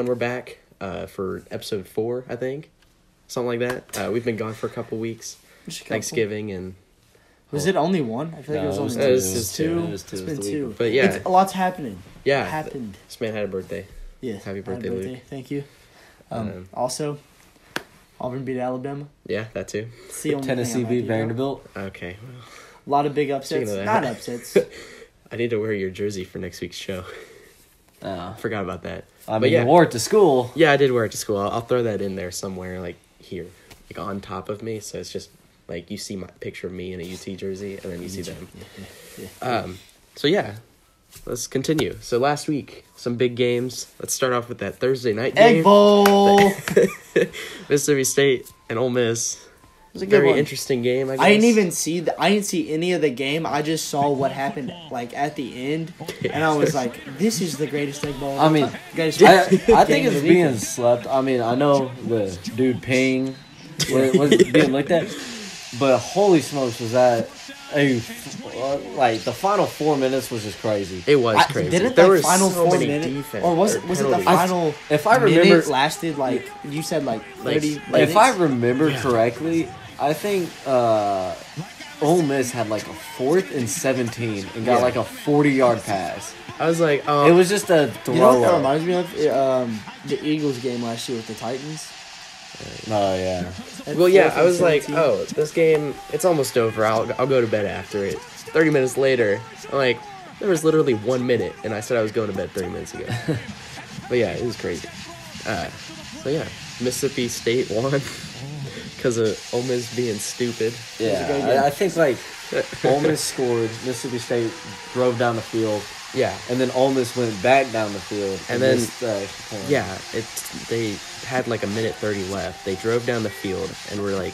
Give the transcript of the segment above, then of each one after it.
We're back for episode 4, I think, something like that. We've been gone for a couple weeks. Thanksgiving and was it only one? I feel like it was only two. It was two. It's been two. But yeah, a lot's happening. Yeah, happened. This man had a birthday. Yeah, happy birthday, Luke. Thank you. Also, Auburn beat Alabama. Yeah, that too. Tennessee beat Vanderbilt. Okay. A lot of big upsets. Not upsets. I need to wear your jersey for next week's show. Forgot about that. You wore it to school. Yeah, I did wear it to school. I'll throw that in there somewhere, like here, like on top of me. So it's just like you see my picture of me in a UT jersey, and then you see them. So yeah, let's continue. So last week, some big games. Let's start off with that Thursday night game. Egg Bowl. Mississippi State and Ole Miss. It was a very interesting game, I guess. I didn't see any of the game. I just saw what happened like at the end, and I was like, "This is the greatest Egg Bowl." I mean, I think it's being slept. I mean, I know the dude Ping was being looked at, but holy smokes, was that like the final 4 minutes was just crazy. It was crazy. Didn't there the final 4 minutes, or was it the final? If I remember, lasted like you said, like 30 minutes? If I remember correctly, I think Ole Miss had like a 4th and 17 and got like a 40-yard pass. I was like, it was just a throw. You know what that reminds me of? The Eagles game last year with the Titans. Oh yeah. Well, yeah, I was like, oh, this game, it's almost over. I'll go to bed after it. 30 minutes later, I'm like, there was literally 1 minute, and I said I was going to bed 30 minutes ago. But yeah, it was crazy. So yeah, Mississippi State won because of Ole Miss being stupid. Yeah, I think like Ole Miss scored, Mississippi State drove down the field. Yeah, and then Ole Miss went back down the field, and then they had like a minute 30 left. They drove down the field and were like,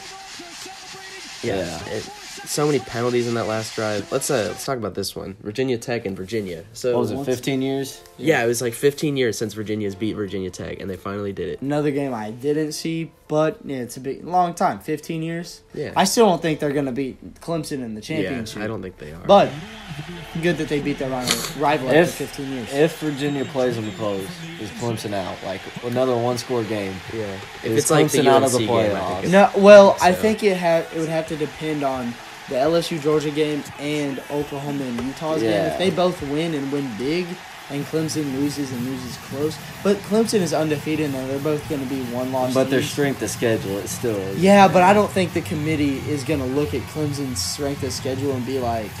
so many penalties in that last drive. Let's talk about this one. Virginia Tech and Virginia. So what was it, 15 years? Yeah, it was like 15 years since Virginia's beat Virginia Tech, and they finally did it. Another game I didn't see, but it's a long time. 15 years. Yeah. I still don't think they're gonna beat Clemson in the championship. Yeah, I don't think they are. But good that they beat their rival after 15 years. If Virginia plays them close, is Clemson out? Like another one-score game. Yeah. If it's like Clemson the out of the playoffs. I think it would have to depend on the LSU Georgia game and Oklahoma and Utah's game. If they both win and win big, and Clemson loses and loses close, but Clemson is undefeated, and they're both going to be one-loss. But their strength of schedule, it still is. Yeah, but I don't think the committee is going to look at Clemson's strength of schedule and be like,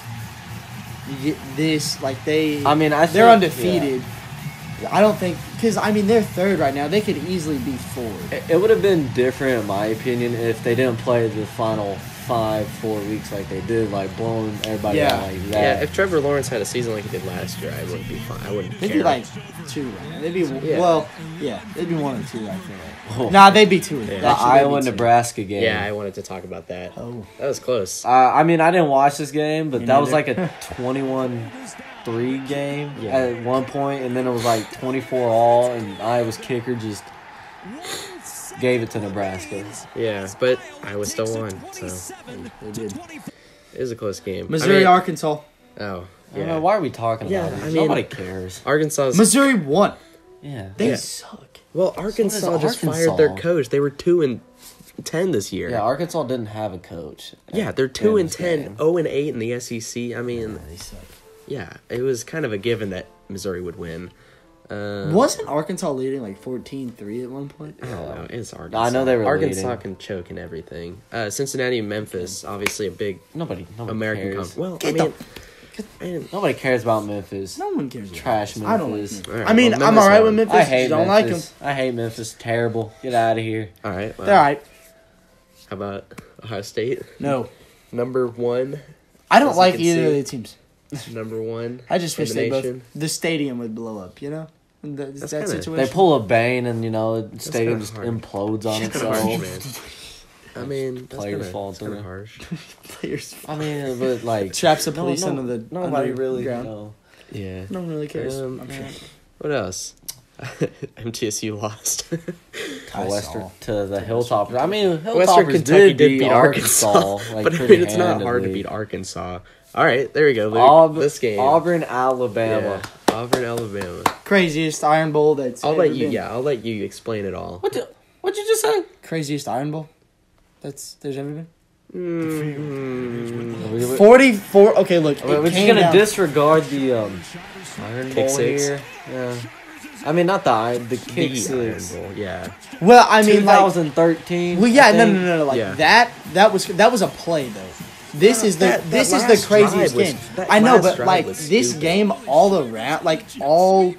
this, like they're undefeated. Yeah. I don't think, because they're third right now. They could easily be fourth. It would have been different, in my opinion, if they didn't play the final 5-4 weeks like they did, like blowing everybody out like that. Yeah, if Trevor Lawrence had a season like he did last year, I wouldn't be fine. I wouldn't care. They'd be like 2 right now. They'd be they'd be 1 and 2. I feel like. Nah, they'd be 2. The Iowa-Nebraska game. Yeah, I wanted to talk about that. Oh, that was close. I didn't watch this game, but that was like a 21-3 game at one point, and then it was like 24-all, and Iowa's kicker just gave it to Nebraska. Yeah, but Iowa still won, so they did. It was a close game. Missouri, Arkansas. Oh, yeah. I don't know, why are we talking about it? Nobody cares. Missouri won. Yeah. They suck. Well, Arkansas just fired their coach. They were 2-10 this year. Yeah, Arkansas didn't have a coach. Yeah, they're 2-10, 0-8 in the SEC. They suck. Yeah, it was kind of a given that Missouri would win. Wasn't Arkansas leading like 14-3 at one point? I don't know. It's Arkansas. I know they were Arkansas leading. Can choke and everything. Cincinnati and Memphis, obviously a big nobody American cares. Well, nobody cares about Memphis. No one cares. Trash Memphis. I don't like Memphis. I'm alright with Memphis. I hate don't Memphis. Like them. I hate Memphis. Terrible. Get out of here. All right. Well, they're alright. How about Ohio State? No. Number 1. I don't like either of the teams. Number 1. I just wish the stadium would blow up, you know? That's that kinda- situation. They pull a Bane and, the stadium kinda just hard. implodes on That's kinda harsh, itself. man. I mean, that's Players kinda, fall that's kinda through. harsh. Players I mean, but like... traps the police under the Nobody really... underground. No. Yeah. No one really cares. Um, I'm sure. What else? MTSU lost. Western to the Hilltoppers. I mean, Hilltoppers Western Kentucky did beat Arkansas. Like, but I pretty mean, it's not hard to handedly. beat Arkansas. All right, there we go. Luke. This game. Auburn, Alabama. Yeah, Auburn, Alabama. Craziest Iron Bowl that's I'll ever let you. been. Yeah, I'll let you explain it all. What'd you just say? Craziest Iron Bowl there's ever been. Mm, 44. Okay, look. We're just came gonna down- disregard the Iron Kick Bowl six. here. Yeah. I mean, not the Iron, the Kick the Iron 6. Bowl. Yeah. Well, I mean, like, 2013. well, yeah, I no, think. no, like Yeah. that was a play though. This is the that this is last the craziest drive was- game. that I know, last but drive like was this stupid. game all around, like all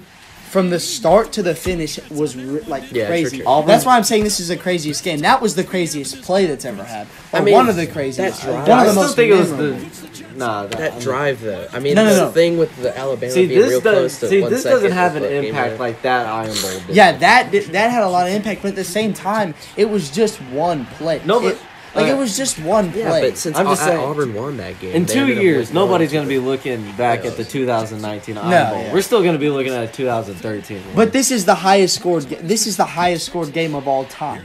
from the start to the finish was Yeah, crazy. true. Auburn- That's why I'm saying this is the craziest game. That was the craziest play that's ever happened. Or I mean, one of the craziest. that drive- One I of the still most think it was memorable. That drive, though. I mean, No, no, the no. thing with the Alabama See, being this real close to 1 this second doesn't have an before it came impact in. like that Iron Bowl did. Yeah, that had a lot of impact, but at the same time, it was just one play. No, but- it was just one play. Yeah, but since I'm just saying, Auburn won that game, In they 2 ended up years, with nobody's going going to be looking back at the 2019 Iron Bowl. yeah. We're still going to be looking at a 2013 one. But this is the highest scored. This is the highest scored game of all time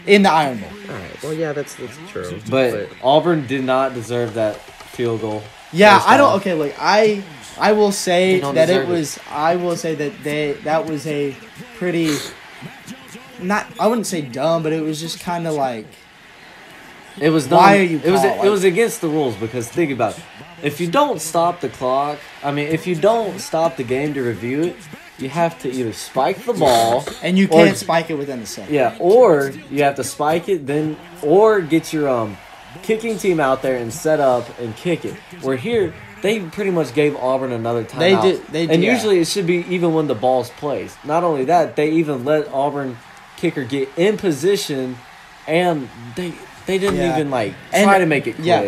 in the Iron Bowl. All right. Well, yeah, that's true. But Auburn did not deserve that field goal. Yeah, First I don't. off. Okay, look, I will say They don't that it deserve it. was. I will say that was a pretty. Not, I wouldn't say dumb, but it was just kind of like. It was Why dumb. are you It was caught? it was against the rules because think about it. If you don't stop the clock, if you don't stop the game to review it, you have to either spike the ball And you or- can't spike it within a second. Yeah, or you have to spike it, or get your kicking team out there and set up and kick it. Where here, they pretty much gave Auburn another timeout. They and yeah. usually it should be even when the ball's placed. Not only that, they even let Auburn kicker get in position, and they didn't Yeah. even try And- to make it quick. Yeah,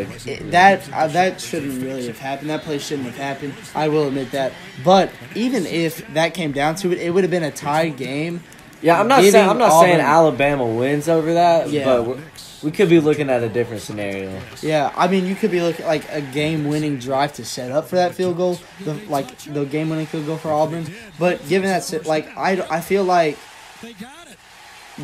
that shouldn't really have happened. That play shouldn't have happened. I will admit that. But even if that came down to it, it would have been a tied game. Yeah, I'm not Giving saying Auburn- Alabama wins over that, Yeah. but we could be looking at a different scenario. Yeah, I mean, you could be looking like a game-winning drive to set up for that field goal, the game-winning field goal for Auburn. But given that, I feel like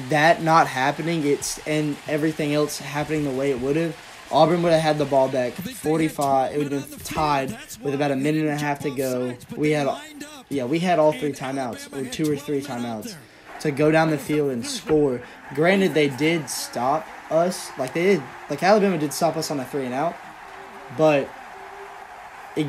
that not happening, and everything else happening the way it would have, Auburn would have had the ball back 45. It would have been tied with about a minute and a half to go. We had all 3 timeouts, or 2 or 3 timeouts, to go down the field and score. Granted, they did stop us, Alabama did stop us on a 3-and-out, but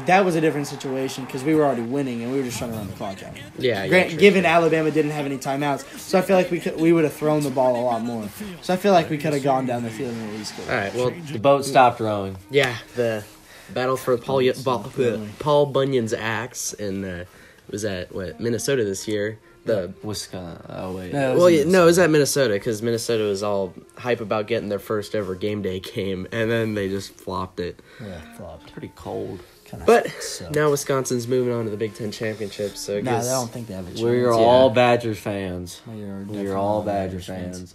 that was a different situation because we were already winning and we were just trying to run the clock out. Yeah, Given Alabama didn't have any timeouts, so I feel like we would have thrown the ball a lot more. So I feel like we could have gone down the field and at least scored. All right. Well, The boat stopped rowing. yeah, the battle for Paul Bunyan's axe, and it was at Minnesota this year. The Wisconsin. Oh wait. No. Well, yeah, no, it was at Minnesota because Minnesota was all hype about getting their first ever game day game, and then they just flopped it. Yeah, flopped. Pretty cold. But now Wisconsin's moving on to the Big Ten championship, so I Nah, I guess don't think they have a chance. We're Yeah. all Badger fans. We're We're all Badger fans.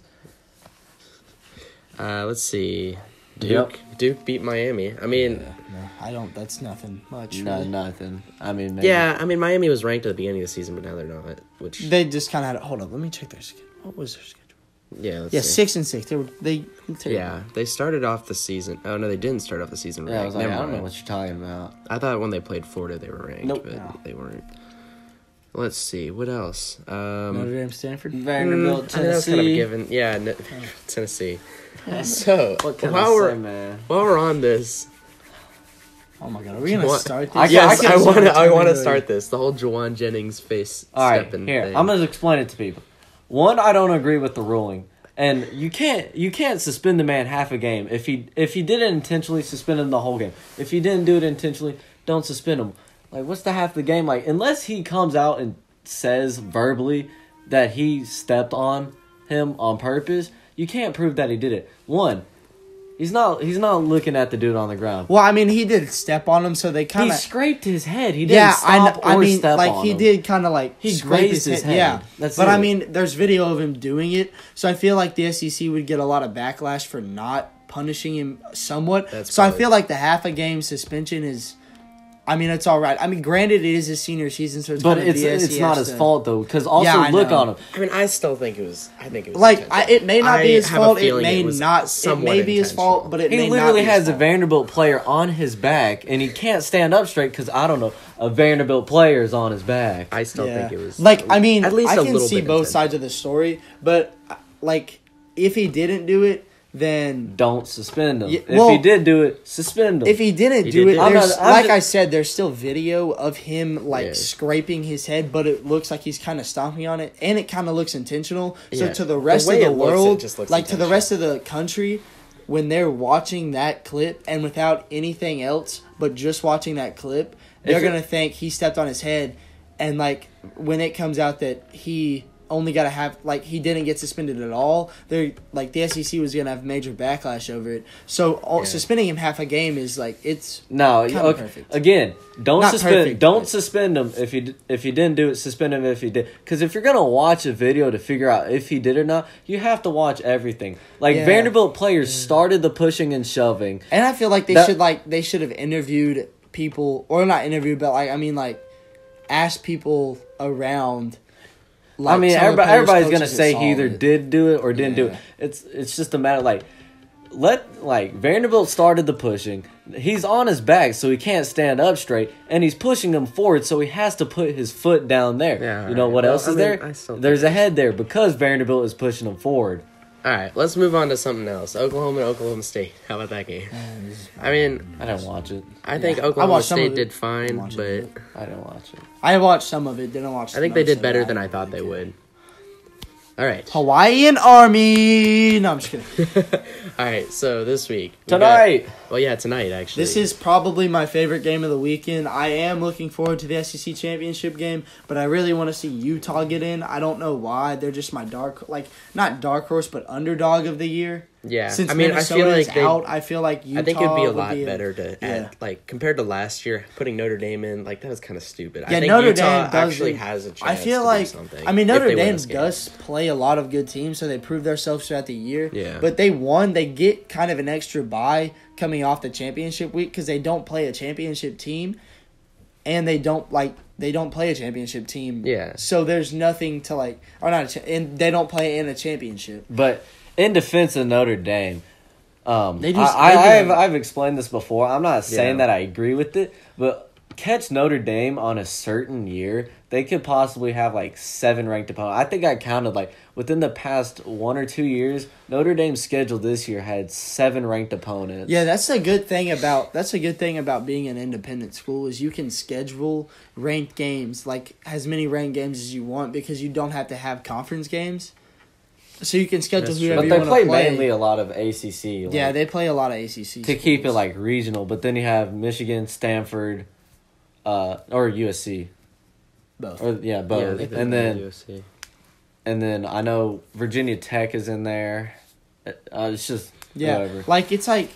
let's see. Yep. Duke beat Miami. I mean, No, I don't. That's nothing much. No, really. nothing. I mean, maybe. yeah, I mean Miami was ranked at the beginning of the season, but now they're not. Which They just kind of had. Hold up, let me check their schedule. What was their schedule? yeah, let's Yeah, see. 6-6. They. Yeah, they started off the season. Oh no, they didn't start off the season ranked. Yeah, I was like, I Never don't know mind. what you're talking about. I thought when they played Florida they were ranked, Nope. but No. they weren't. Let's see what else. Notre Dame, Stanford. Vanderbilt, I mean, that was kind of a Tennessee. given. Yeah, Tennessee. So What can while I we're say, man? while we're on this, Oh my god, are we gonna What? start this? I yes, can- I want to. I want to Really- start this. The whole Jawan Jennings face All right, stepping here thing. I'm gonna explain it to people. One, I don't agree with the ruling, and you can't suspend the man half a game if he did it intentionally, suspend him the whole game. If he didn't do it intentionally, don't suspend him. Like, what's the half the game like? Unless he comes out and says verbally that he stepped on him on purpose, you can't prove that he did it. One, He's not looking at the dude on the ground. Well, I mean, he did step on him, so they kind He of scraped his head. He didn't stop or step like on he him. did kind of like He scrape grazed his head. Yeah, That's but it. I mean, there's video of him doing it, so I feel like the SEC would get a lot of backlash for not punishing him somewhat. That's So I probably- feel like the half a game suspension is. I mean, it's all right. I mean, granted, it is his senior season, so it's But kind of it's not his fault though, because also Yeah, I look know. on him. I mean, I still think it was. I think it was Like, intentional. it may not be his have a fault. It feeling may was not. It somewhat may be his fault, intentional. but it He may literally not be has his a fault. Vanderbilt player on his back, and he can't stand up straight because I don't know, a Vanderbilt player is on his back. I still think it was like. I mean, at least I a can little see bit both intentional. sides of the story, but like, if he didn't do it, then Don't suspend him. Yeah, If well, he did do it, suspend him. if he didn't He do did it, do it. there's, I'm like just- I said, there's still video of him like Yeah. scraping his head, but it looks like he's kind of stomping on it, and it kind of looks intentional. So Yeah. to the rest way of the it looks, it world, just looks like to the rest of the country, when they're watching that clip and without anything else but just watching that clip, they're If it- gonna think he stepped on his head, and like when it comes out that he only got to have like he didn't get suspended at all, they're like the SEC was gonna have major backlash over it. So Yeah. suspending him half a game is like it's No, Kinda okay. perfect. Again, don't Not suspend. perfect, Don't but- suspend him if you didn't do it. Suspend him if he did. Because if you're gonna watch a video to figure out if he did or not, you have to watch everything. Like Yeah. Vanderbilt players started the pushing and shoving. And I feel like That- they should have interviewed people, or not interviewed, but like I mean like asked people around. I mean, some of the players' everybody's gonna coaches that say saw he either it. did do it or didn't do Yeah. it. It's just a matter like Vanderbilt started the pushing. He's on his back, so he can't stand up straight, and he's pushing him forward, so he has to put his foot down there. Yeah, you know alright. what Well, else I is mean, there? I still There's think a head there because Vanderbilt is pushing him forward. All right, let's move on to something else. Oklahoma and Oklahoma State. How about that game? I mean, I didn't watch it. I think Yeah. I Oklahoma watched some State of it. did I fine, watched but it. I didn't watch it. I watched some of it, didn't watch. I think they most did of better it. than I thought they would. All right. Hawaiian Army. No, I'm just kidding. All right, so this week. we Tonight! got- well, yeah, tonight, actually. This is probably my favorite game of the weekend. I am looking forward to the SEC championship game, but I really want to see Utah get in. I don't know why. They're just my not dark horse, but underdog of the year. Yeah, Since I mean, I Minnesota feel is like they, out, I feel like Utah I think it'd be a would lot be better to yeah. add, like, compared to last year, putting Notre Dame in, like, that was kind of stupid. Yeah, I think Notre Utah Dame does actually has a chance I feel to like do something. I mean if Notre they win Dame this game. does play a lot of good teams, so they prove themselves throughout the year. Yeah. But they won. They get kind of an extra bye coming off the championship week because they don't play a championship team, and they don't play a championship team. Yeah. So there's nothing to like, or not, and they don't play in a championship. But in defense of Notre Dame, They do- I've explained this before. I'm not saying Yeah. that I agree with it, but catch Notre Dame on a certain year, they could possibly have like 7 ranked opponents. I think I counted like within the past 1 or 2 years, Notre Dame's schedule this year had 7 ranked opponents. Yeah, that's a good thing about being an independent school is you can schedule ranked games, like as many ranked games as you want because you don't have to have conference games. So you can schedule That's whoever true. But you they want to play play. mainly a lot of ACC. Yeah, they play a lot of ACC to keep it schools. like regional. But then you have Michigan, Stanford, or USC, both. or yeah, both. Yeah, they play and then USC. and then I know Virginia Tech is in there. It's just Yeah, whatever. like it's like,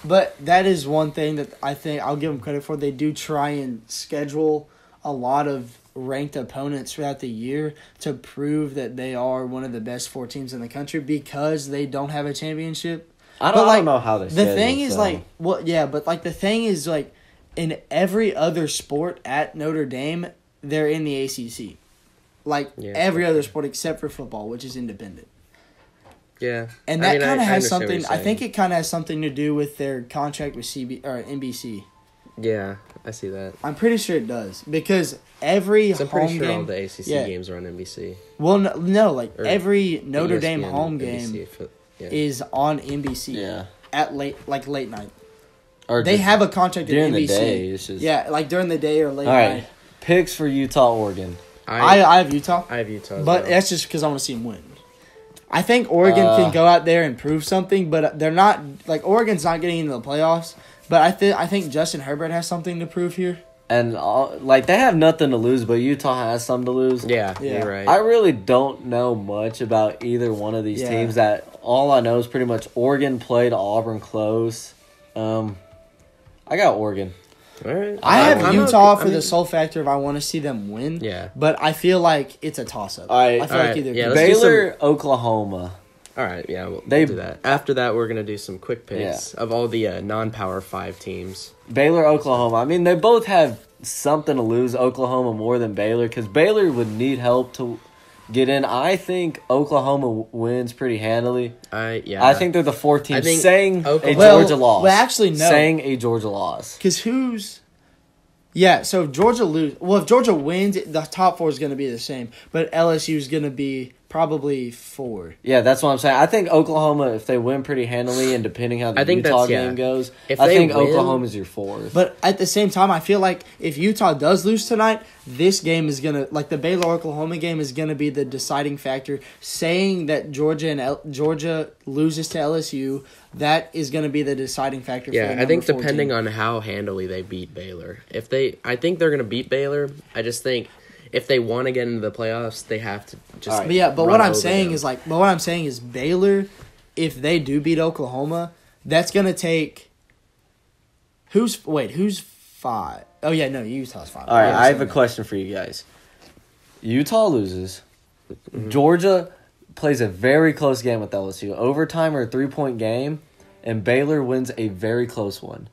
but that is one thing that I think I'll give them credit for. They do try and schedule a lot of ranked opponents throughout the year to prove that they are one of the best 4 teams in the country because they don't have a championship. I But, don't know how they. The thing is, like, well, yeah, but like the thing is, like, in every other sport at Notre Dame, they're in the ACC. Like Yeah, every okay. other sport except for football, which is independent. Yeah. And I that mean, kind I of has understand what something. you're I think saying. it kind of has something to do with their contract with NBC. Yeah, I see that. I'm pretty sure it does because every 'Cause I'm home pretty sure game. all the ACC yeah. games are on NBC. Well, no, like Or every The Notre Dame ESPN, home NBC, game yeah. is on NBC. yeah, At late night. or They just have a contract during with NBC. the day. It's just Yeah, like during the day or late All right, night. picks for Utah, Oregon. I have Utah. I have Utah as But well. that's just because I want to see them win. I think Oregon can go out there and prove something, but they're not like Oregon's not getting into the playoffs. But I think Justin Herbert has something to prove here. And like they have nothing to lose, but Utah has something to luse. Yeah, Yeah. you're right. I really don't know much about either one of these Yeah. teams that all I know is pretty much Oregon played Auburn close. I got Oregon. All right. I have I'm Utah okay. for the sole factor if I want to see them win. Yeah. But I feel like it's a toss-up. All right. I feel All like right. either Yeah, let's do Baylor, Oklahoma. All right, yeah, we'll They- do that. After that, we're going to do some quick picks of all the non-Power 5 teams. Baylor, Oklahoma. I mean, they both have something to lose. Oklahoma more than Baylor because Baylor would need help to get in. I think Oklahoma wins pretty handily. Yeah. I think they're the 4th team. I think Saying a Oklahoma- Georgia loss. well, actually, no. Saying a Georgia loss. Because who's... Yeah, so if Georgia lose... Well, if Georgia wins, the top 4 is going to be the same. But LSU is going to be probably 4. Yeah, that's what I'm saying. I think Oklahoma, if they win pretty handily, and depending how the I think Utah that's- yeah. game goes, If I they think win- Oklahoma's your 4th. But at the same time, I feel like if Utah does lose tonight, this game is going to... Like, the Baylor-Oklahoma game is going to be the deciding factor. Saying that Georgia loses to LSU, that is going to be the deciding factor for Yeah, the I think number 4 depending team. on how handily they beat Baylor. I think they're going to beat Baylor. I just think if they want to get into the playoffs, they have to just. All right. But yeah, but run what I'm over saying them. is Baylor, if they do beat Oklahoma, that's gonna take. Who's 5? Oh yeah, no, Utah's 5. All right, Yeah, I have so a question for you guys. Utah loses. Georgia plays a very close game with LSU. Overtime or a 3-point game, and Baylor wins a very close one.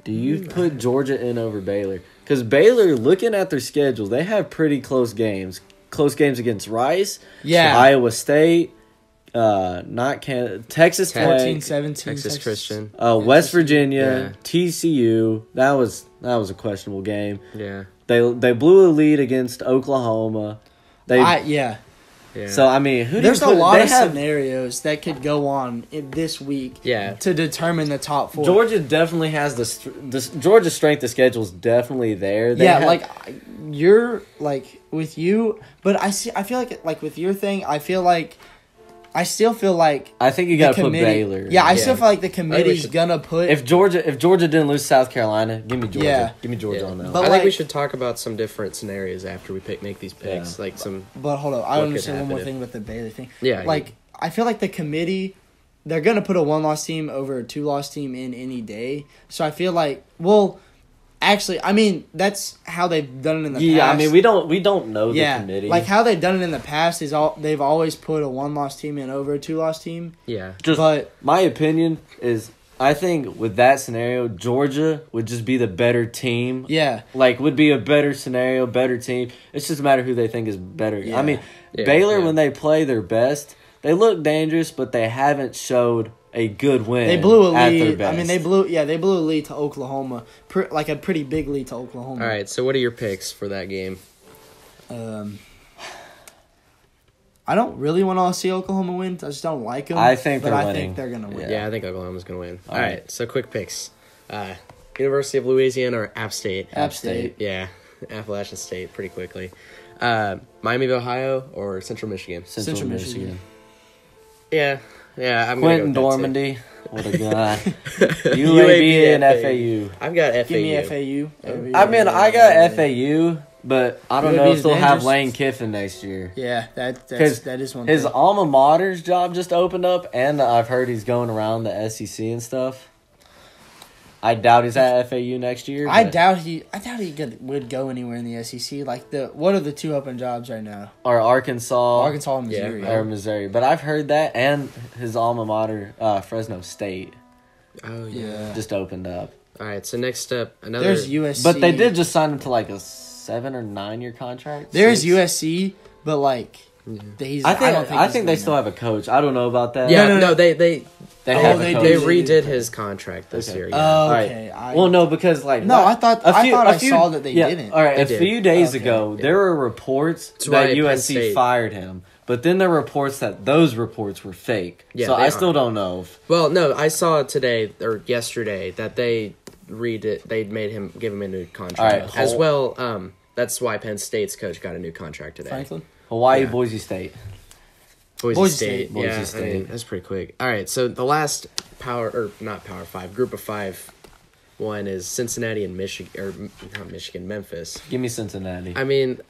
Do you put Georgia in over Baylor? Because Baylor, looking at their schedule, they have pretty close games. Close games against Rice, Yeah. Iowa State, Texas Tech, 14-17. Texas Christian. West Virginia, Yeah. TCU. That was a questionable game. Yeah. They blew a lead against Oklahoma. Yeah. Yeah. So I mean, who There's do you a put? lot They of have scenarios that could go on this week. Yeah. To determine the top 4. Georgia definitely has Georgia's strength of schedule is definitely there. They Yeah, have- like you're like with you, but I feel like with your thing, I still feel like I think you the got to put committee- Baylor. Yeah, I Yeah. still feel like the we committee's should- gonna put If Georgia didn't lose South Carolina, give me Georgia. Yeah. Give me Georgia Yeah. on that. But I think we like- should talk about some different scenarios after we make these picks. Yeah. Like some. But hold on, I What want to could say one more happen thing with the Baylor thing. Yeah, like I feel like the committee, they're gonna put a 1-loss team over a 2-loss team in any day. So I feel like, well, actually, I mean that's how they've done it in the past. Yeah, I mean we don't know the yeah, committee. like how they've done it in the past is they've always put a 1-loss team in over a 2-loss team. Yeah. Just but my opinion is, I think with that scenario, Georgia would just be the better team. yeah, Like, would be a better scenario, better team. It's just a matter of who they think is better. Yeah. I mean, Yeah, Baylor, yeah. when they play their best, they look dangerous, but they haven't showed a good win. they blew a at their lead. I best. mean, they blew a lead to Oklahoma, like a pretty big lead to Oklahoma. All right. So what are your picks for that game? I don't really want to see Oklahoma win. I just don't like them. I think but they're I winning. think they're gonna win. Yeah, I think Oklahoma's gonna win. All All right. right. So quick picks. University of Louisiana or App State? App State. Yeah, Appalachian State. Pretty quickly. Miami of Ohio or Central Michigan? Central Michigan. Yeah. Yeah. I'm Quentin gonna go with that Dormandy. What a guy. too. UAB and FAU. FAU. I've got FAU. Give me FAU. I mean, I got FAU, but I don't know UAB if is they'll have dangerous. Lane Kiffin next year. Yeah, Because that is one. His thing. alma mater's job just opened up, and I've heard he's going around the SEC and stuff. I doubt he's at FAU next year. I but- doubt he would go anywhere in the SEC. Like what are the 2 open jobs right now? Or Arkansas. Arkansas and Missouri. Yeah. Or Missouri. But I've heard that, and his alma mater, Fresno State, Oh yeah. Yeah. just opened up. All right. So next up, another. There's USC. But they did just sign him to like a 7 or 9 year contract. There's 6. USC, but like he's. I think don't I he's think they gonna- still have a coach. I don't know about that. Yeah. No. No. They they Oh, have they a coach. they do. redid his contract this Okay. year. Oh, Yeah. All right. okay. Well, no, because like No, I thought I saw that they yeah, didn't. All right, They a did. few days Okay. ago, Yeah. there were reports That's that why Penn USC State- fired him, but then there were reports that those reports were fake. Yeah, so they I are. still don't know. Well, no, I saw today or yesterday that they They made him give him a new contract All right, as hold- well. That's why Penn State's coach got a new contract today. Franklin. Hawaii, Yeah. Boise State. Boise State. State. Boise Yeah, I State. mean, that's pretty quick. All right, so the last not Power 5, Group of 5 one is Cincinnati and Michigan, or not Michigan, Memphis. Give me Cincinnati. I mean,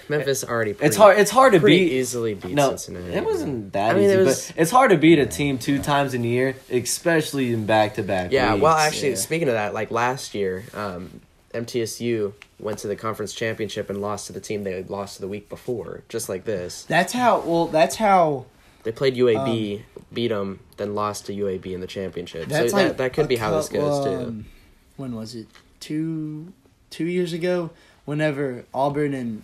Memphis already. It's hard to pretty beat. Easily beat No, Cincinnati. it wasn't that I mean, easy. but it's hard to beat a team 2 times in a year, especially in back-to-back. Yeah, weeks. well, actually, speaking of that, like last year, MTSU went to the conference championship and lost to the team they had lost the week before, just like this. That's how. They played UAB, beat them, then lost to UAB in the championship. So Like that could be how this goes too. When was it? 2 years ago. Whenever Auburn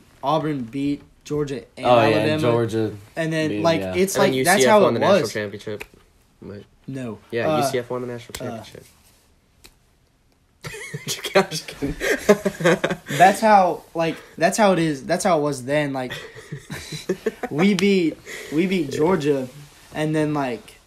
beat Georgia and Alabama. Yeah, Georgia. And then it's and like UCF that's how won it the national was. championship. But, No. yeah, UCF won the national championship. Just kidding. That's how it is. That's how it was then. Like we beat Georgia, and then like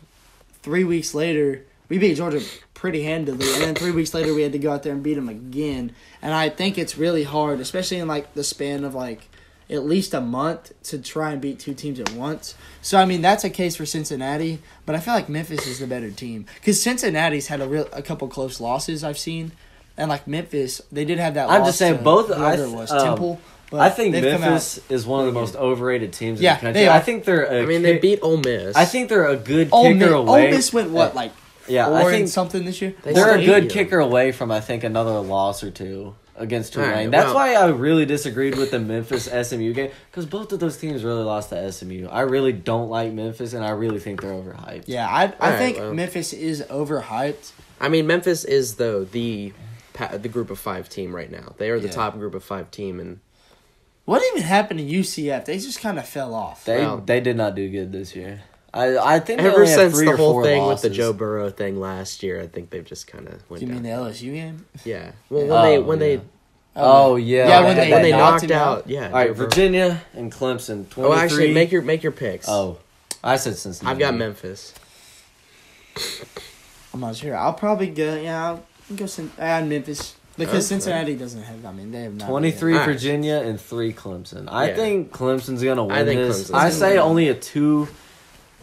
3 weeks later we beat Georgia pretty handily, and then 3 weeks later we had to go out there and beat them again. And I think it's really hard, especially in like the span of like at least a month, to try and beat 2 teams at once. So I mean that's a case for Cincinnati, but I feel like Memphis is the better team because Cincinnati's had a couple close losses I've seen. And like Memphis, they did have that. I'm just saying both. Temple. But I think Memphis is one of the most overrated teams in the country. They are. I think they're. They beat Ole Miss. I think they're a good kicker away. Ole Miss went what, like 4 and something this year. They're a good kicker away from I think another loss or 2 against Tulane. Right, that's why I really disagreed with the Memphis SMU game, because both of those teams really lost to SMU. I really don't like Memphis, and I really think they're overhyped. Yeah, I think Memphis is overhyped. I mean, Memphis is though the group of 5 team right now. They are the top group of 5 team, and what even happened to UCF? They just kind of fell off. They did not do good this year. I think ever since the whole thing losses. with the Joe Burrow thing last year, I think they've just kind of went. You mean down. the LSU game? Yeah. Well, when they when they knocked out. Yeah. All right, Virginia and Clemson. 23. Oh, actually, make your picks. Oh, I said Cincinnati. I've got Memphis. I'm not sure. I'll probably go. Yeah, I'll go Memphis. Because Cincinnati doesn't have. I mean, they have not. 23 Virginia and 3 Clemson. I think Clemson's gonna win this. Clemson's I say only a 2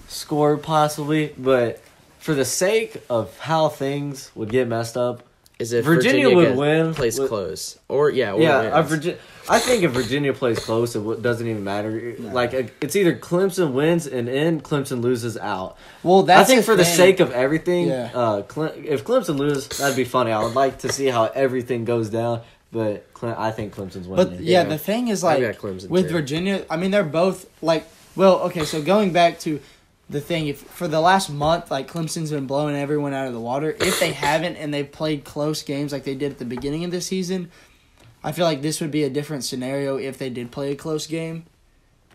score possibly, but for the sake of how things would get messed up, is if Virginia would win, plays close, or I think if Virginia plays close, it doesn't even matter. No. Like it's either Clemson wins and in, Clemson loses out. Well, that's I think for the sake of everything, if Clemson loses, that'd be funny. I would like to see how everything goes down, but I think Clemson's winning. But the thing is like with Virginia, I mean they're both like so going back to the thing, if for the last month, like Clemson's been blowing everyone out of the water. If they haven't and they've played close games like they did at the beginning of the season, I feel like this would be a different scenario if they did play a close game.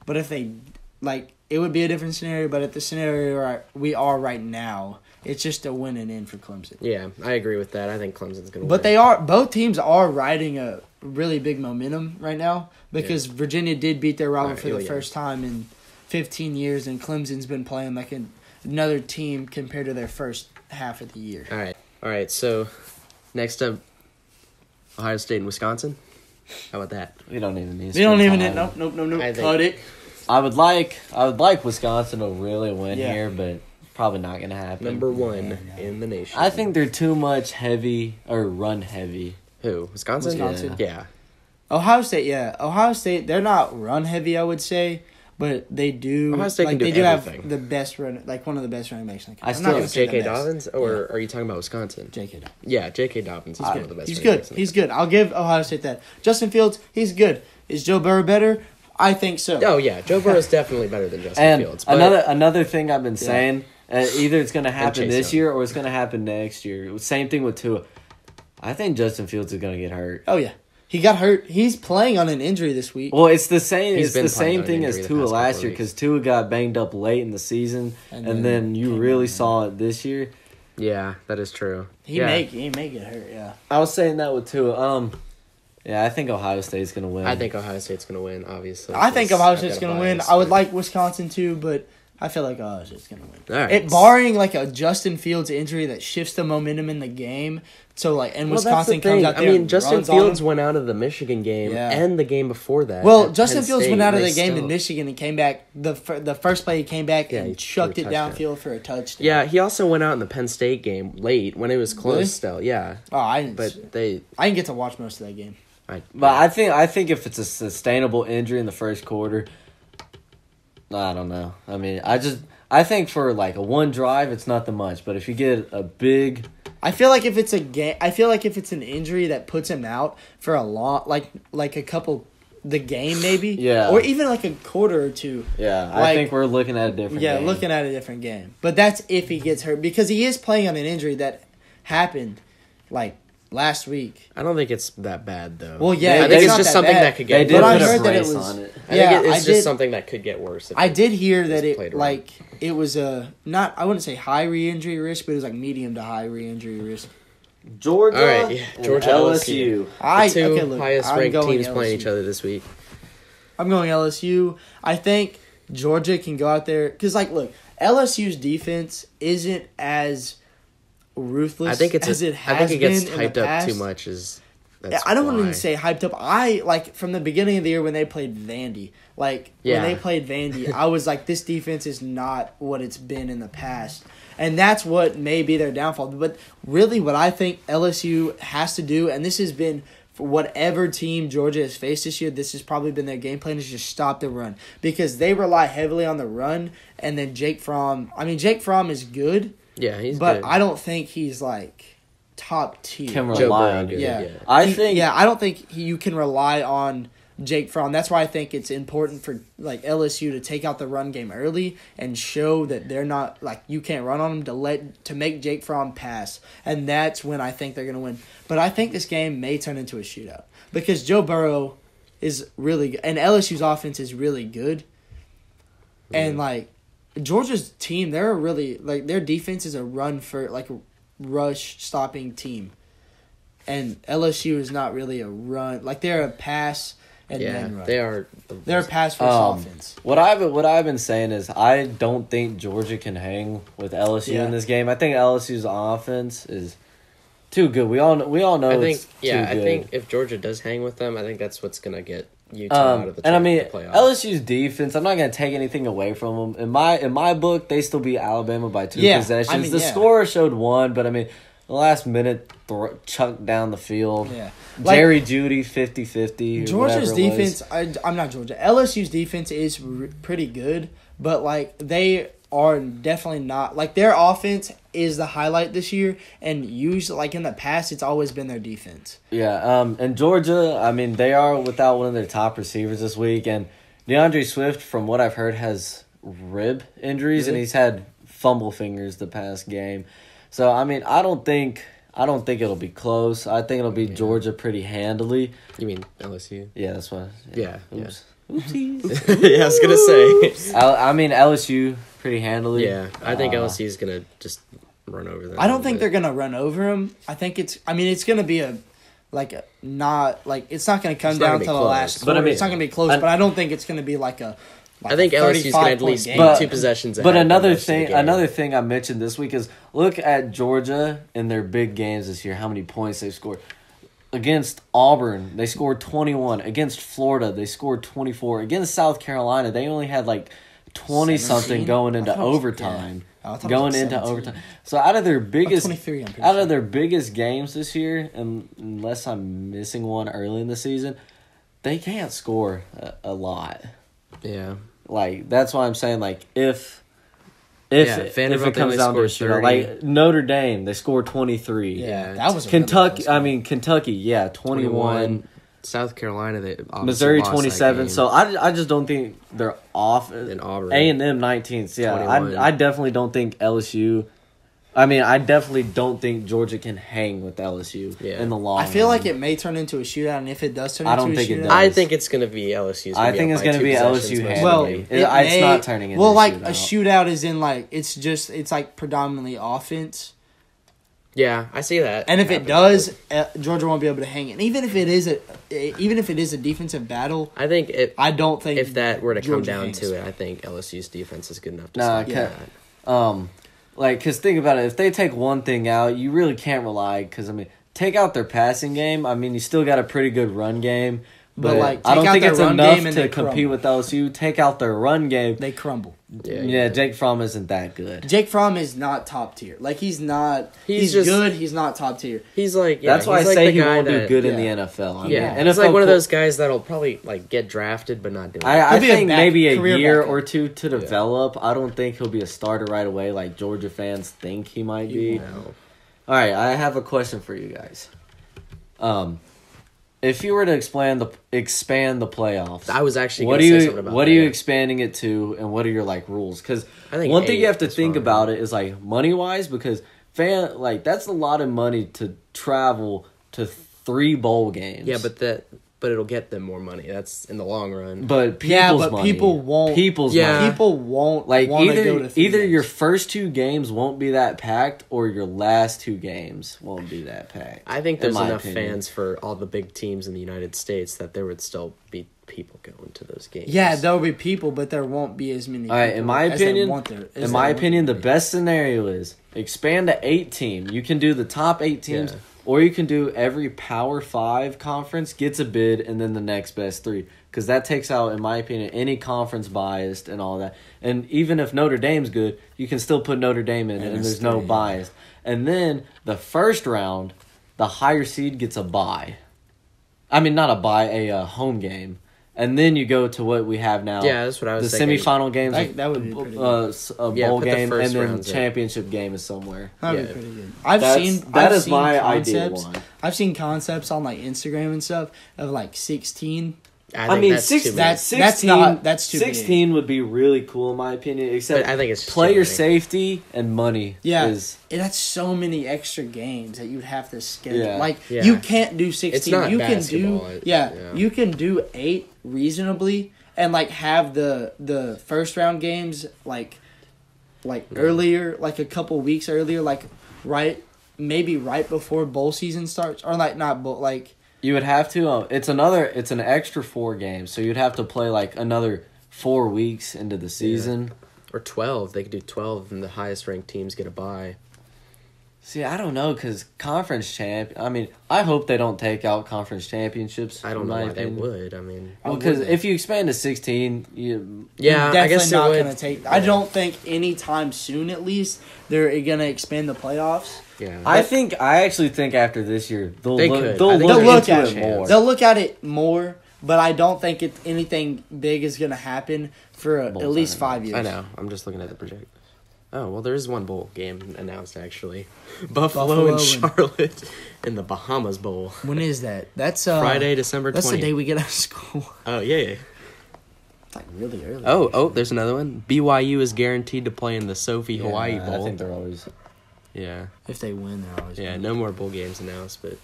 But if they, it would be a different scenario. But at the scenario we are right now, it's just a win and in for Clemson. Yeah, I agree with that. I think Clemson's going to win. But both teams are riding a really big momentum right now because Virginia did beat their rival for the first time in 15 years, and Clemson's been playing like another team compared to their first half of the year. All right. So next up, Ohio State and Wisconsin. How about that? We don't even need. Nope. Cut it. I would like Wisconsin to really win here, but probably not going to happen. Number 1 in the nation. I think they're too much run heavy. Who? Wisconsin? Yeah. Ohio State. Yeah, Ohio State. They're not run heavy, I would say. But they do. Ohio State can do everything. Have the best one of the best running backs in the country. I still have J.K. Dobbins, or are you talking about Wisconsin? J.K. Dobbins. Yeah, J.K. Dobbins is one of the best. He's good. He's good. I'll give Ohio State that. Justin Fields, he's good. Is Joe Burrow better? I think so. Oh yeah, Joe Burrow is definitely better than Justin Fields. But another thing I've been saying, either it's going to happen this year or it's going to happen next year. Same thing with Tua. I think Justin Fields is going to get hurt. Oh yeah. He got hurt. He's playing on an injury this week. Well, it's the same. It's the same thing as Tua last year because Tua got banged up late in the season, and then you really saw it this year. Yeah, that is true. He may get hurt. Yeah, I was saying that with Tua. Yeah, I think Ohio State's gonna win. I think Ohio State's gonna win. Obviously, I think Ohio State's gonna win. I would like Wisconsin too, but I feel like LSU's gonna win. All right. It barring like a Justin Fields injury that shifts the momentum in the game. So like, and Wisconsin comes out there. I mean, Justin Fields went out of the Michigan game and the game before that. Well, Justin Fields went out of the game in Michigan and came back. The first play he came back and chucked it downfield for a touchdown. Yeah, he also went out in the Penn State game late when it was close. Really? Still, yeah. Oh, I didn't. But I didn't get to watch most of that game. But I think if it's a sustainable injury in the first quarter, I don't know. I mean, I think for like a one drive, it's not that much. But if you get a big, I feel like if it's an injury that puts him out for a long, like a couple, the game maybe, yeah, or even like a quarter or two. Yeah, I think we're looking at a different. Yeah, game. looking at a different game. But that's if he gets hurt because he is playing on an injury that happened, like. Last week. I don't think it's that bad though. Well, yeah, I think it's just something that could get. They did worse. put a brace on it. I think it's just something that could get worse. I did hear that it was a not. I wouldn't say high re-injury risk, but it was like medium to high re-injury risk. Georgia, all right, Georgia, LSU. The two highest ranked teams playing each other this week. I'm going LSU. I think Georgia can go out there because, like, look, LSU's defense isn't as ruthless. I think it gets hyped up too much. I don't want to even say hyped up. I like from the beginning of the year when they played Vandy. When they played Vandy, I was like, this defense is not what it's been in the past, and that's what may be their downfall. But really, what I think LSU has to do, and this has been for whatever team Georgia has faced this year, this has probably been their game plan, is just stop the run because they rely heavily on the run. And then Jake Fromm. I mean, Jake Fromm is good. Yeah, he's but good. I don't think he's like top tier. Can rely on yeah. I don't think you can rely on Jake Fromm. That's why I think it's important for like LSU to take out the run game early and show that they're not like you can't run on them to make Jake Fromm pass, and that's when I think they're gonna win. But I think this game may turn into a shootout because Joe Burrow is really good and LSU's offense is really good, and like. Georgia's team, they're really like their defense is a run for like a rush stopping team, and LSU is not really a run like they're a pass and then run. They're a pass first offense. What I've been saying is I don't think Georgia can hang with LSU in this game. I think LSU's offense is too good. We all know. I think I think if Georgia does hang with them, I think that's what's gonna get Utah out of the playoffs. LSU's defense, I'm not going to take anything away from them. In my book, they still beat Alabama by 2 possessions. The score showed 1, but I mean, the last minute chucked down the field. Yeah. Jerry Jeudy, 50-50. Georgia's defense, I'm not Georgia. LSU's defense is pretty good, but like they are definitely not like their offense is the highlight this year, and usually like in the past it's always been their defense. Yeah, and Georgia, I mean they are without one of their top receivers this week, and DeAndre Swift, from what I've heard, has rib injuries and he's had fumble fingers the past game. So I mean I don't think it'll be close. I think it'll be Georgia pretty handily. You mean LSU? Yeah, that's what. Yeah. Oops. Oopsies. Yeah, I was gonna say. I mean LSU pretty handily. Yeah, I think LSU is gonna just run over them. I don't think they're gonna run over them. I think it's gonna be it's not gonna come down to the last quarter. But I mean, it's not gonna be close. But I don't think it's gonna be I think LSU's gonna at least be 2 possessions ahead. But another thing I mentioned this week is look at Georgia in their big games this year. How many points they've scored. Against Auburn, they scored 21. Against Florida, they scored 24. Against South Carolina, they only had 20-something going into overtime. So out of their biggest games this year, and unless I'm missing one early in the season, they can't score a lot. Yeah. That's why I'm saying if it comes down to a shootout, Notre Dame, they scored 23. Yeah, that was Kentucky. Kentucky, 21. South Carolina, they Missouri 27. So I just don't think they're off. In Auburn, A&M 19th. Yeah, I definitely don't think LSU. I definitely don't think Georgia can hang with LSU in the long run. I feel like it may turn into a shootout, and if it does turn into a shootout... I think it's going to be LSU. I think it's going to be LSU handily. It's not turning into a shootout. A shootout is in, it's predominantly offense. Yeah, I see that. And if it does, Georgia won't be able to hang it. And even if it is a defensive battle, I don't think if that were to Georgia come down hangs. to it, I think LSU's defense is good enough to Nah, stop that. Because think about it. If they take one thing out, you really can't rely. Because, take out their passing game. You still got a pretty good run game. But I don't think it's enough to compete with LSU. Take out their run game. They crumble. Yeah, Jake Fromm isn't that good. Jake Fromm is not top tier. He's not. He's good. He's not top tier. He's like that's why I say he won't do good in the NFL. And it's like one of those guys that'll probably get drafted but not do it. I think maybe a year backup. or two to develop. I don't think he'll be a starter right away like Georgia fans think he might be. No. All right, I have a question for you guys. If you were to expand the playoffs, I was actually going to say something about that. What are you expanding it to, and what are your rules? Because one thing you have to think about it is money wise, because that's a lot of money to travel to 3 bowl games. Yeah, but it'll get them more money. That's in the long run. But money. People won't. money. People won't want to go to 3 either games. your first 2 games won't be that packed, or your last 2 games won't be that packed. I think there's enough fans for all the big teams in the United States that there would still be people going to those games. Yeah, there will be people, but there won't be as many. All right, people in my as they opinion, want there. the best scenario is expand to 8 team. You can do the top 8 teams. Yeah. Or you can do every Power 5 conference gets a bid and then the next best 3. Because that takes out, in my opinion, any conference biased and all that. And even if Notre Dame's good, you can still put Notre Dame in and there's no bias. And then the first round, the higher seed gets a bye. Not a bye, a home game. And then you go to what we have now. Yeah, that's what I was the thinking. The semifinal games, that would be pretty good. a bowl game, and then rounds championship game is somewhere. That would Yeah. be pretty good. That is my ideal one. I've seen concepts on Instagram and stuff of 16. I think that's too many. That's too 16 would be really cool in my opinion. Except But I think it's player too many. safety and money. Yeah, that's so many extra games that you'd have to schedule. Yeah. You can't do 16. It's not you basketball. can do you can do 8 reasonably and have the first round games earlier, a couple weeks earlier, maybe right before bowl season starts, or not bowl You would have to. It's an extra 4 games, so you'd have to play another 4 weeks into the season. Or 12. They could do 12 and the highest ranked teams get a bye. See, I don't know, because conference I hope they don't take out conference championships. I don't know why they would. Because if you expand to 16, I guess not it would. going to take. I don't think anytime soon, at least, they're going to expand the playoffs. Yeah, I actually think after this year they'll look look into at it more. They'll look at it more, but I don't think anything big is going to happen for at least 5 years. I know. I'm just looking at the project. Oh, well, there is one bowl game announced, actually. Buffalo and Charlotte in the Bahamas Bowl. When is that? That's Friday, December 20th. That's the day we get out of school. Oh, yeah. It's really early. Oh, there's another one. BYU is guaranteed to play in the Sophie Hawaii Bowl. I think they're always... Yeah. If they win, they're always Yeah, win. no more bowl games announced, but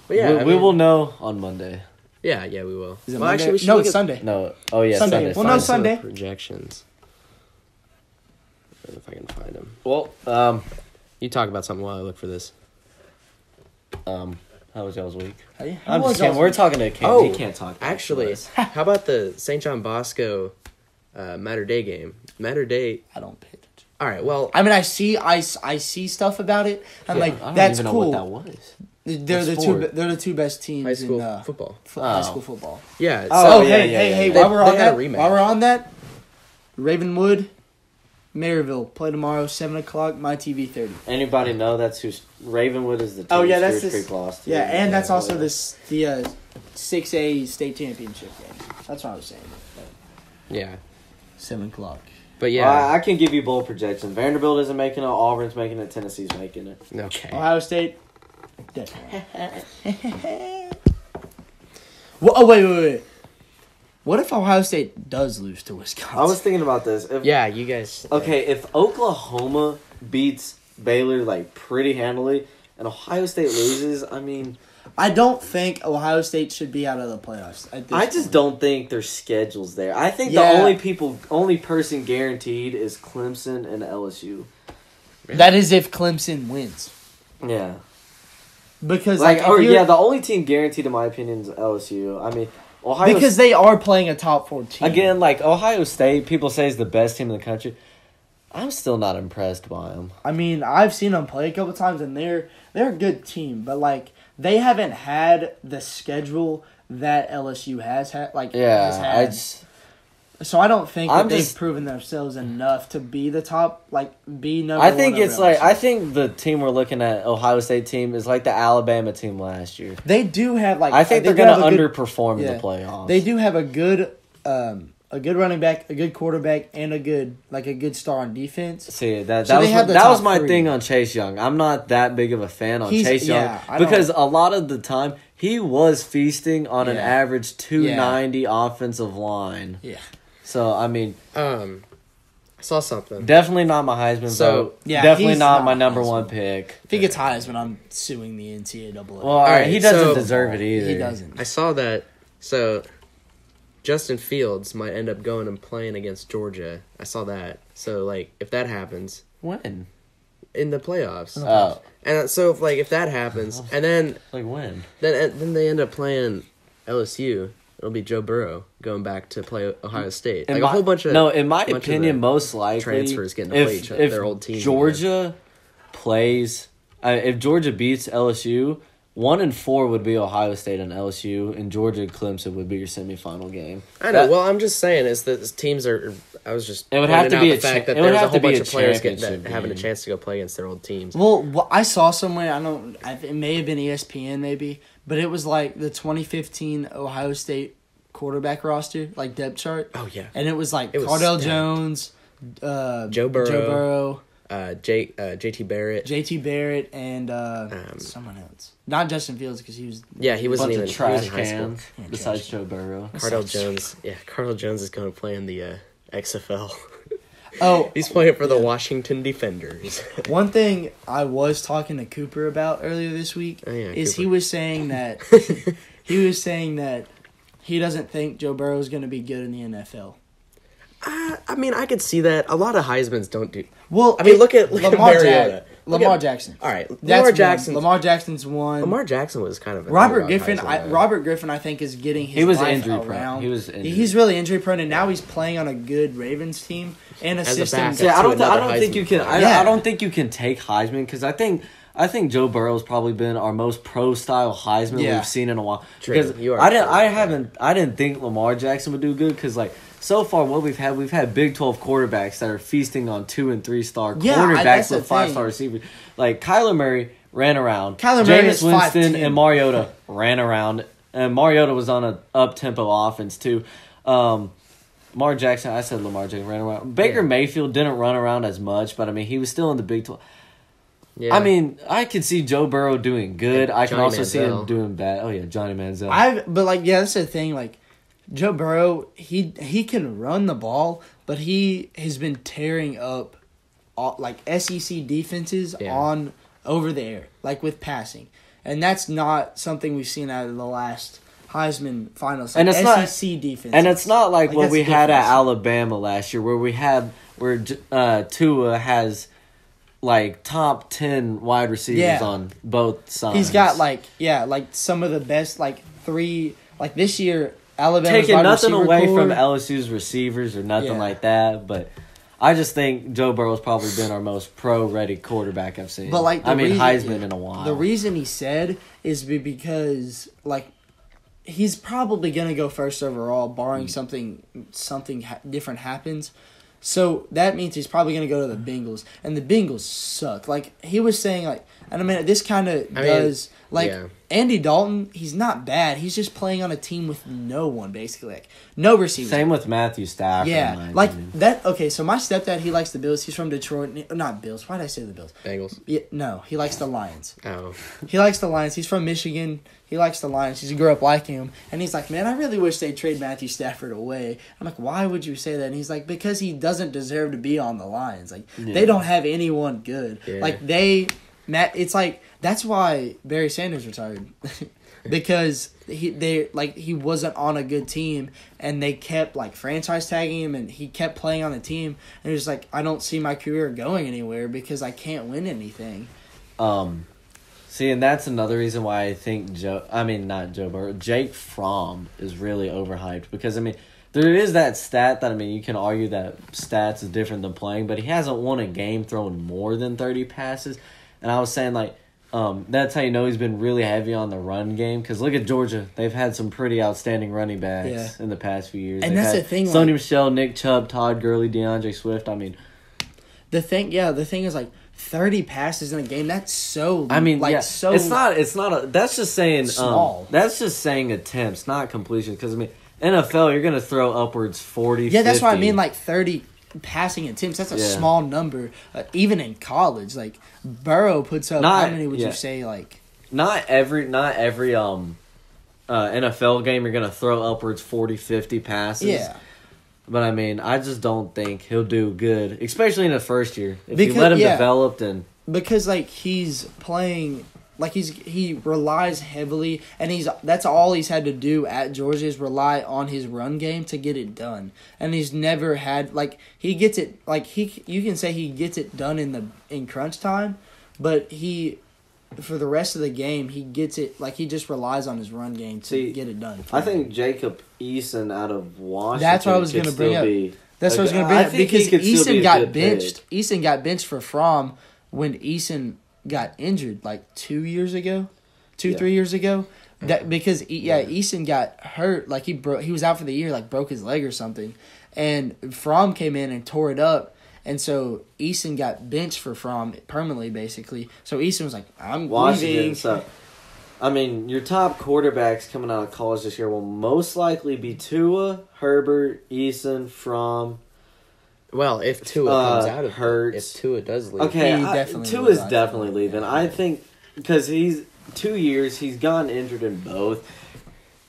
yeah. We will know on Monday. Yeah, we will. Is it well, Monday? actually, we should No, look it's at Sunday. No. Oh, yeah, Sunday. Sunday. Well, no, Find some of the Sunday. projections. If I can find them. Well, You talk about something while I look for this. how was y'all's week? Hey, I'm just kidding. We're talking to Cam. Oh, He can't talk. Actually, how about the St. John Bosco Mater Day game? Mater Day. I don't pay attention. All right, well, I see stuff about it. I'm I don't that's even cool. know what that was. They're the What two. sport? They're the 2 best teams high school in football. high school football. Yeah. Oh, so- yeah, hey! They- While we're they on had a that, rematch. Ravenwood, Maryville play tomorrow 7:00. My TV 30. Anybody know that's who Ravenwood is the team Oh, yeah, that's Steers this- Creek lost to? Yeah, and that's also yeah. the 6A state championship game. That's what I was saying. Yeah. 7:00. But yeah. I can give you bowl projection. Vanderbilt isn't making it. Auburn's making it. Tennessee's making it. Okay. Ohio State. Definitely. Oh wait. What if Ohio State does lose to Wisconsin? I was thinking about this. Yeah, you guys. Okay, if Oklahoma beats Baylor pretty handily, and Ohio State loses, I don't think Ohio State should be out of the playoffs. I just don't think their schedule's there. I think Yeah. the only person guaranteed is Clemson and LSU. That is if Clemson wins. Yeah. Because the only team guaranteed in my opinion is LSU. I mean, Ohio because they are playing a top 4 team. Again, like Ohio State, people say is the best team in the country. I'm still not impressed by them. I mean, I've seen them play a couple times, and they're a good team, but like they haven't had the schedule that LSU has had. So I don't think they've proven themselves enough to be the top, be number one. I think it's I think the team we're looking at, Ohio State team, is like the Alabama team last year. They do have I think they're going to underperform in the playoffs. They do have a good running back, a good quarterback, and a good star on defense. See, that was my thing on Chase Young. I'm not that big of a fan on Chase Young because a lot of the time he was feasting on an average 290 offensive line. Yeah. So, I mean... I saw something. Definitely not my Heisman vote. Yeah, definitely not my number one pick. If he gets Heisman, I'm suing the NCAA. Well, all right, he doesn't deserve it either. He doesn't. I saw that. So, Justin Fields might end up going and playing against Georgia. I saw that. So, if that happens... When? In the playoffs. Oh. And so, if that happens, and then... when? Then they end up playing LSU... It'll be Joe Burrow going back to play Ohio State. A whole bunch of... No, in my opinion, most likely... transfers getting to play their old team. If Georgia plays... if Georgia beats LSU, 1-4 would be Ohio State and LSU, and Georgia Clemson would be your semifinal game. I know. Well, I'm just saying is that teams are... I was just... It would have to be the fact that there's a whole bunch of players having a chance to go play against their old teams. Well, I saw somewhere, it may have been ESPN maybe, but it was the 2015 Ohio State quarterback roster, depth chart. Oh, yeah. And it was Cardell Jones, Joe Burrow, JT Barrett, and someone else. Not Justin Fields because he was... Yeah, he wasn't even trash in high school. cans besides Joe Burrow. Cardell Jones. Yeah, Cardell Jones is going to play in the XFL. Oh, he's playing for the Washington Defenders. One thing I was talking to Cooper about earlier this week is Cooper. he was saying that he doesn't think Joe Burrow is going to be good in the NFL. I mean, I could see that. A lot of Heismans don't do. Well, I mean, look at Mariota. Lamar Jackson. All right, Lamar Jackson's one. Lamar Jackson was kind of Robert Griffin. Robert Griffin, I think, is getting his. He was life injury around. prone. He's really injury prone, and now he's playing on a good Ravens team and a system. Yeah, I don't think you can. I don't think you can take Heisman because I think Joe Burrow's probably been our most pro style Heisman we've seen in a while. Because I didn't think Lamar Jackson would do good because so far what we've had Big 12 quarterbacks that are feasting on 2- and 3-star quarterbacks with 5-star receivers. Kyler Murray ran around. Jameis Winston and Mariota ran around, and Mariota was on an up tempo offense too. Lamar Jackson ran around. Baker Mayfield didn't run around as much, but I mean he was still in the Big 12. Yeah. I mean, I can see Joe Burrow doing good. I can also see him doing bad. Oh yeah, Johnny Manziel. That's the thing. Joe Burrow, he can run the ball, but he has been tearing up SEC defenses on over the air, with passing, and that's not something we've seen out of the last Heisman finals. And it's SEC defense, and it's not like what we had at Alabama last year, where Tua has top 10 wide receivers on both sides. He's got some of the best three this year. Alabama's taking nothing away from LSU's receivers or nothing like that, but I just think Joe Burrow's probably been our most pro-ready quarterback I've seen. But Heisman in a while. The reason he said is because he's probably gonna go first overall, barring something different happens. So that means he's probably going to go to the Bengals, and the Bengals suck. He was saying, this kind of does. Andy Dalton, he's not bad. He's just playing on a team with no one, basically. No receivers. Same with Matthew Stafford. Yeah. That. Okay, so my stepdad, he likes the Bills. He's from Detroit. Not Bills. Why did I say the Bills? Bengals? Yeah, no, he likes the Lions. Oh. He likes the Lions. He's from Michigan. He likes the Lions. He grew up liking him. And he's like, man, I really wish they'd trade Matthew Stafford away. I'm like, why would you say that? And he's like, because he doesn't deserve to be on the Lions. They don't have anyone good. Yeah. It's that's why Barry Sanders retired. Because he wasn't on a good team, and they kept franchise tagging him, and he kept playing on the team, and he was I don't see my career going anywhere because I can't win anything. See, and that's another reason why I think Jake Fromm is really overhyped. Because, I mean, there is that stat that, I mean, you can argue that stats is different than playing, but he hasn't won a game throwing more than 30 passes. And I was saying, like, that's how you know he's been really heavy on the run game. Because look at Georgia. They've had some pretty outstanding running backs in the past few years. And that's the thing. Sony Michel, Nick Chubb, Todd Gurley, DeAndre Swift. I mean. The thing is, like, 30 passes in a game, that's so... I mean, like, yeah, so... It's not that's just saying... small. That's just saying attempts, not completion. Because, I mean, NFL, you're going to throw upwards 40, Yeah, that's 50. what I mean, like, 30 passing attempts. That's a small number. Even in college, like, Burrow puts up... how many would you say, like... Not every NFL game you're going to throw upwards 40, 50 passes. Yeah. But, I mean, I just don't think he'll do good, especially in the first year. If you let him develop, then... Because, like, he's playing... Like, he relies heavily, and that's all he's had to do at Georgia is rely on his run game to get it done. And he's never had... Like, he gets it... Like, you can say he gets it done in crunch time, but for the rest of the game, he gets it... Like, he just relies on his run game to get it done. I think Jacob Eason out of Washington. That's what I was going to bring up. That's what I was going to bring up because Eason got benched. Eason got benched for Fromm when Eason got injured like 2 years ago, 3 years ago. Because Eason got hurt, like he was out for the year, like broke his leg or something, and Fromm came in and tore it up. And so Eason got benched for Fromm permanently, basically. So Eason was like, "I'm leaving." So, I mean, your top quarterbacks coming out of college this year will most likely be Tua, Herbert, Eason, Fromm. Well, if Tua comes out of Hurts, if Tua does leave, okay, Tua's definitely leaving. I think because he's 2 years, he's gotten injured in both.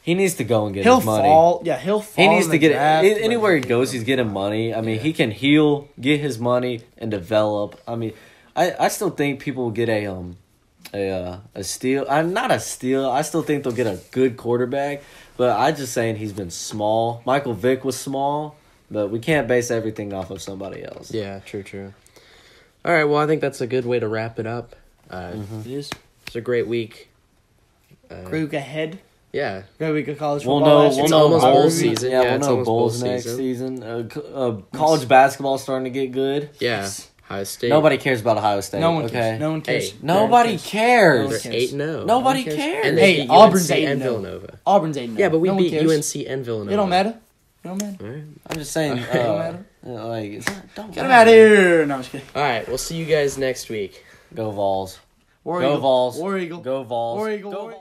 He needs to go and get his money. He'll fall. He needs to get it anywhere he goes. He's getting money. I mean, he can heal, get his money, and develop. I mean, I still think people will get a steal. Not a steal. I still think they'll get a good quarterback. But I'm just saying he's been small. Michael Vick was small, but we can't base everything off of somebody else. Yeah, true. All right, well, I think that's a good way to wrap it up. It is. It's a great week. Great week ahead. Yeah. Great week of college football. It's almost bowl season. Yeah, we'll know bowls next season. College basketball starting to get good. Yeah. Ohio State. Nobody cares about Ohio State. No one cares. No one cares. Hey, nobody cares. They're 8-0. Nobody cares. And hey, Auburn's 8 and Villanova. Auburn's 8-0. Yeah, but we beat UNC and Villanova. It don't matter. All right. I'm just saying. Don't Don't get him out of here. No, I'm just kidding. All right, we'll see you guys next week. Go Vols. War Go Eagle. Vols. War Eagle. Go Vols. War Eagle. Go Vols.